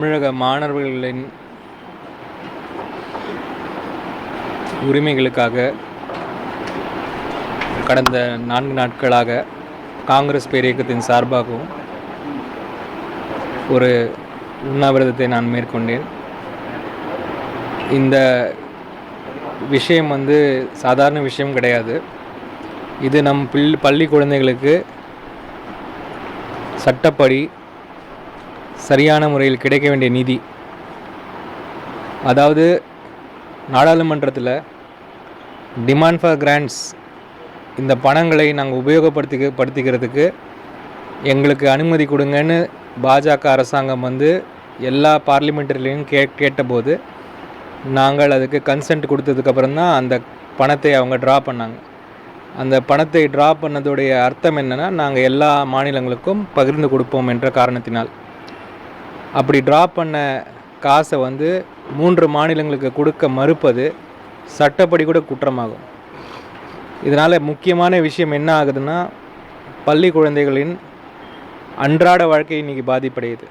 தமிழக மாணவர்களின் உரிமைகளுக்காக கடந்த 4 நாட்களாக காங்கிரஸ் பேரியக்கத்தின் சார்பாகவும் ஒரு உண்ணாவிரதத்தை நான் மேற்கொண்டேன். இந்த விஷயம் சாதாரண விஷயம் கிடையாது. இது நம் பள்ளி குழந்தைகளுக்கு சட்டப்படி சரியான முறையில் கிடைக்க வேண்டிய நிதி. அதாவது நாடாளுமன்றத்தில் டிமாண்ட் ஃபார் கிராண்ட்ஸ் இந்த பணங்களை நாங்கள் உபயோகப்படுத்திக்கிறதுக்கு எங்களுக்கு அனுமதி கொடுங்கன்னு பாஜக அரசாங்கம் எல்லா பார்லிமெண்ட்லேயும் கேட்டபோது நாங்கள் அதுக்கு கன்சென்ட் கொடுத்ததுக்கப்புறம் தான் அந்த பணத்தை அவங்க ட்ரா பண்ணாங்க. அந்த பணத்தை ட்ரா பண்ணதோடைய அர்த்தம் என்னென்னா, நாங்கள் எல்லா மாநிலங்களுக்கும் பகிர்ந்து கொடுப்போம் என்ற காரணத்தினால். அப்படி ட்ரா பண்ண காசை 3 மாநிலங்களுக்கு கொடுக்க மறுப்பது சட்டப்படி கூட குற்றமாகும். இதனால் முக்கியமான விஷயம் என்ன ஆகுதுன்னா, பள்ளி குழந்தைகளின் அன்றாட வாழ்க்கை இன்றைக்கி பாதிப்படையுது.